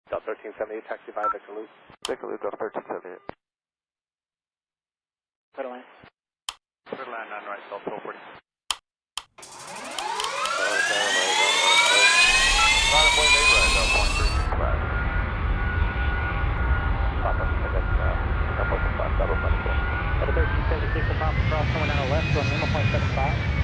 Delta 1378, taxi 5, Victor Loop. Victor Loop, Delta 1378. Clear to land. Clear to land, 9 right, Delta 1240. Line of point 8 right, Delta 1365. Papa, that's airport 5, Delta 94. Delta 1376 will pop across coming down the left, going Lima, 0.75.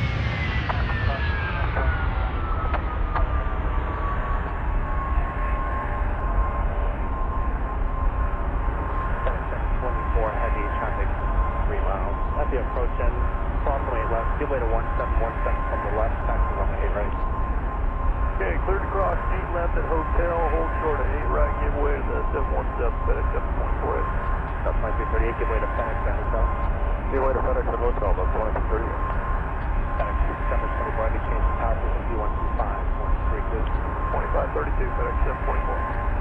Heavy traffic 3 miles. At the approach end, crossway left, give way to 1717 from the left, taxi runway 8 right. Okay, cleared to cross 8 left at hotel, hold short at 8 right, give way to the 717, FedEx 724. That's 2338, give way to FedEx at hotel. Give way to FedEx at hotel, that's 2238. FedEx 724 heavy, change to tower frequency 125.32. 2532, FedEx 724.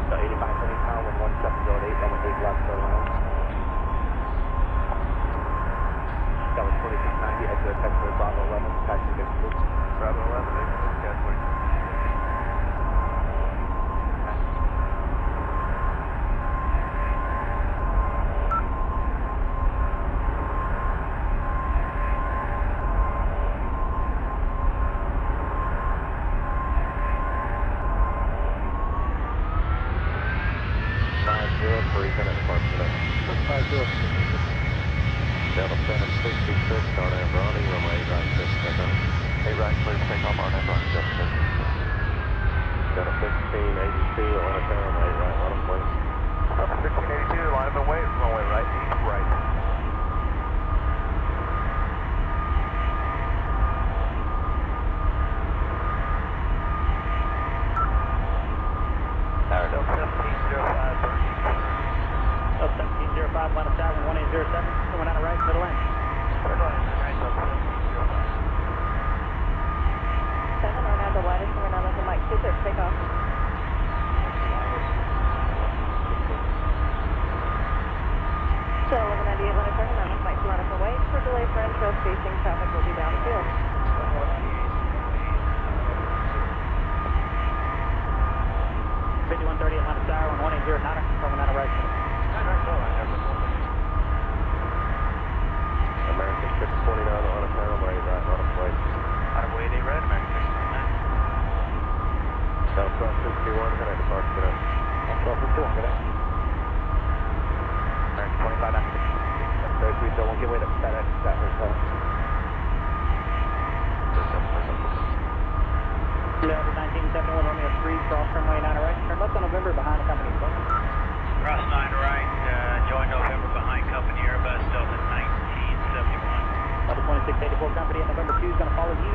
85 heavy tower, wind 1708, runway 8 left, clear land. That was 2690, exit taxiway Bravo 11, taxi Victor Loop. Bravo 11, Victor Loop, Catway 2690. Delta 766 on Ambrani, runway 8 right, clear for takeoff. 8 right, clear for takeoff on Ambrani, Delta 766. Delta 1682, line of tower, runway 8 right, line up and wait. Delta 1682, line up and wait, runway right, 8 right. Tower Delta 1705, Bernie, Delta 1705, line of tower, wind 1807, coming down the right, clear to land. clear to land, 9 right, Delta 1705. 7 Orlando Lightest, coming down with Mike 2, clear for takeoff. So 1198, line of turn, and with Mike 2 line up and wait. For delay for intro spacing, traffic will be downfield. 1198, runway 11 downfield. 5130 Atlanta Tower, wind 1809, coming down the right, clear. 9 right, clear line, Air 5130. American 629, Atlanta Tower, runway 8 right, line up and wait. Line up wait, 8 right, American 629. Delta 1261, good night, departure, good night. 1261, good day. American 2596. 73301, give way to FedEx at hotel. System 3140. Delta 1971, Romeo 3, cross runway 9 right, turn left on November, behind the company Airbus. Cross 9 right, join November behind company Airbus, Delta 1971. Delta 2684 company at November 2 is going to follow you.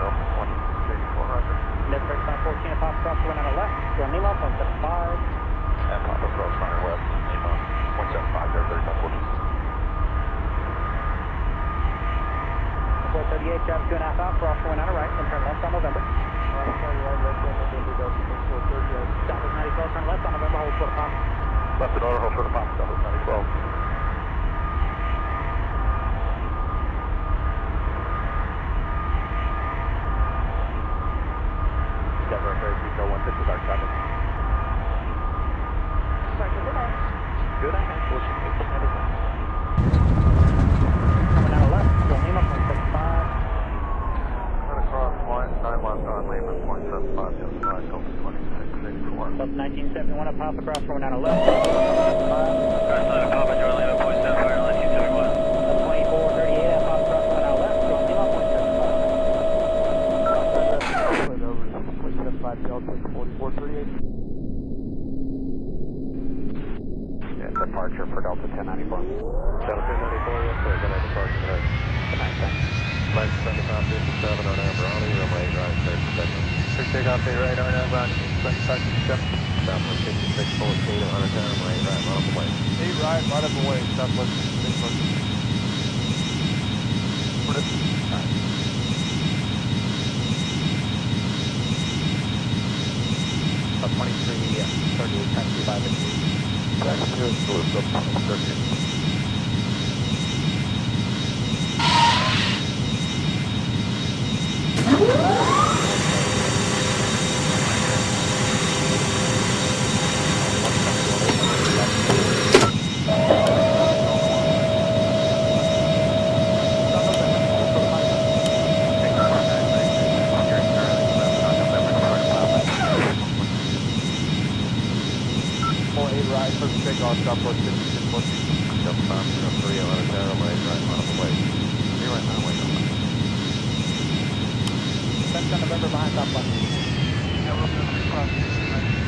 Delta 2684, roger. Delta 3514, a pop across going on the left, going Lima, 0.75. And Papa cross 9 west, Lima, 0.75 there, 3514. 438, traffic 2.5 out, cross going on the right, then turn left on November. Left side right, left on November, Delta 2438. Southwest 9012, turn left on November, hold short of Papa. Left and order, hold short of Papa, Southwest 9012. Deborah 3301, disregard traffic. Departure, good night. Good night, man. Wish you 1594. Coming down the left, going Lima, 0.75. Gonna cross 9 left on Lima, 0.75, just 5, Delta 2684. Delta 1971, a pop across going down the left, 0.75. Cross 9 Papa, join Lima, 0.75, Airline 1971. Delta 2438, a pop across going down the left, going Lima, 0.75. Over 0.75, Delta 4438. Yeah, departure for Delta 1094. Delta 1094, yes sir, good night, departure, good night. Good night, thanks. Flight 7557 on Ambrani, runway 8 right, cleared for takeoff. Clear takeoff 8 right on Ambrani, 7557. Southwest 5614 on a tower, runway 8 right, line up and wait. 8 right, line up and wait, Southwest 5614. Alright. About 2338, taxi 5, Victor Loop. Taxi to Victor Loop, Delta 2038. normal 8 right, first takeoff, Southwest 5640. Delta 503, 11 Tower, main right, line up away. Hey, right, line away, Delta. That's on November behind Southwest. Yeah, Romeo 3 crossing, right.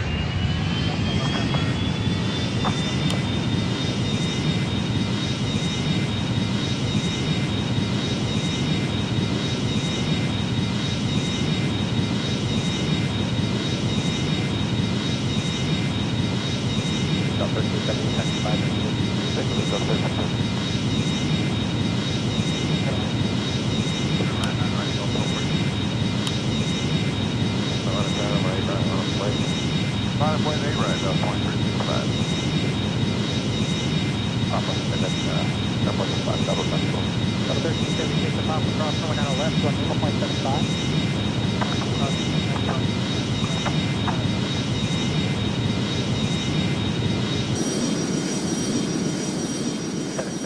Delta 270, taxi 5 into the take a look, Delta 270. Line up way 8 right, 0.365. Papa, and then Southwest 5, double central. Level 1376 to Papa, cross runway 9 left, going 0.75.